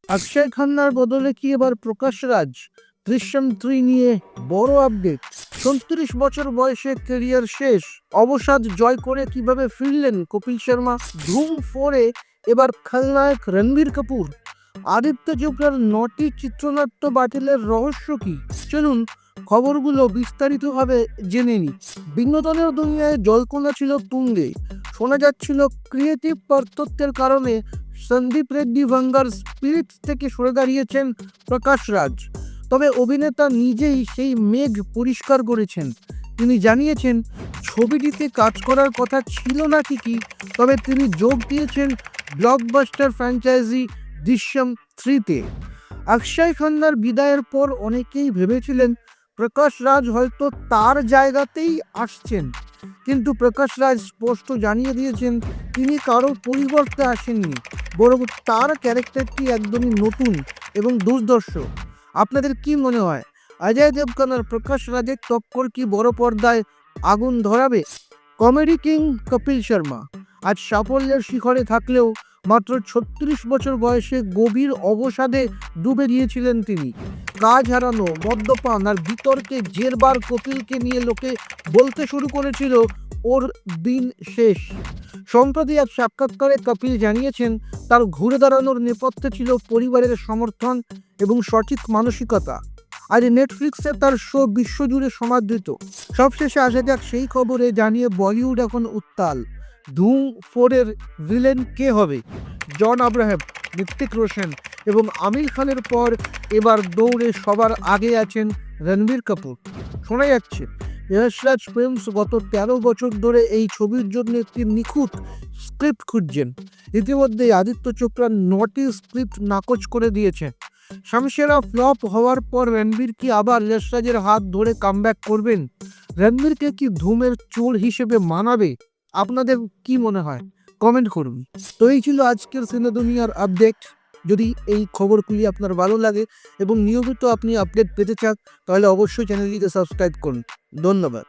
অক্ষয় খান্নার বদলে কি এবার প্রকাশ রাজ? দৃশ্যম 3 নিয়ে বড় আপডেট। ৩৬ বছর বয়সে ক্যারিয়ার শেষ, অবসাদ জয় করে কিভাবে ফিরলেন কপিল শর্মা? ধুম 4-এ এবার খলনায়ক রণবীর কাপুর। আদিত্য চোপড়ার 9টি চিত্রনাট্য বাতিলের রহস্য কি? চলুন খবরগুলো বিস্তারিতভাবে জেনে নিই। বিনোদনের দুনিয়ায় জল্পনা ছিল তুঙ্গে। শোনা যাচ্ছিল ক্রিয়েটিভ পার্থক্যের কারণে সন্দীপ রেড্ডি ভাঙ্গার স্পিরিট থেকে সরে দাঁড়িয়েছেন প্রকাশ রাজ। তবে অভিনেতা নিজেই সেই মেঘ পরিষ্কার করেছেন। তিনি জানিয়েছেন ছবিটিতে কাজ করার কথা ছিল না ঠিকই, তবে তিনি যোগ দিয়েছেন ব্লকবাস্টার ফ্র্যাঞ্চাইজি দৃশ্যম 3-তে। অক্ষয় খান্নার বিদায়ের পর অনেকেই ভেবেছিলেন প্রকাশ রাজ হয়তো তার জায়গাতেই আসছেন, কিন্তু প্রকাশ রাজ স্পষ্ট জানিয়ে দিয়েছেন তিনি কারো পরিবর্তে আসেননি, বরং তার ক্যারেক্টারটি একদমই নতুন এবং দুর্ধর্ষ। আপনাদের কি মনে হয়, অজয় দেবগন আর প্রকাশ রাজের টক্কর কি বড় পর্দায় আগুন ধরাবে? কমেডি কিং কপিল শর্মা আজ সাফল্যের শিখরে থাকলেও মাত্র ৩৬ বছর বয়সে গভীর অবসাদে ডুবে গিয়েছিলেন তিনি। কাজ হারানো, মদ্যপান আর বিতর্কে জেরবার কপিলকে নিয়ে লোকে বলতে শুরু করেছিল ওর দিন শেষ। সম্প্রতি এক সাক্ষাৎকারে কপিল জানিয়েছেন তার ঘুরে দাঁড়ানোর নেপথ্যে ছিল পরিবারের সমর্থন এবং সঠিক মানসিকতা। আজ নেটফ্লিক্সে তার শো বিশ্বজুড়ে সমাদৃত। সবশেষে আসা যাক সেই খবরে জানিয়ে বলিউড এখন উত্তাল। ধুম 4-এর ভিলেন কে হবে? জন আব্রাহাম, ঋত্বিক রোশন এবং আমির খানের পর এবার দৌড়ে সবার আগে আছেন রণবীর কাপুর। শোনা যাচ্ছে যশরাজ ফিল্মস গত ১৩ বছর ধরে এই ছবির জন্য একটি নিখুঁত স্ক্রিপ্ট খুঁজছেন। ইতিমধ্যেই আদিত্য চোপড়া 9টি স্ক্রিপ্ট নাকচ করে দিয়েছে। শামশেরা ফ্লপ হওয়ার পর রণবীর কি আবার যশরাজের হাত ধরে কামব্যাক করবেন? রণবীরকে কি ধুমের চোর হিসেবে মানাবে? আপনাদের কি মনে হয়? কমেন্ট করুন। তো এই ছিল আজকের সিনে দুনিয়ার আপডেট। যদি এই খবরগুলি আপনার ভালো লাগে এবং নিয়মিত আপনি আপডেট পেতে চান, তাহলে অবশ্যই চ্যানেলটিকে সাবস্ক্রাইব করুন। ধন্যবাদ।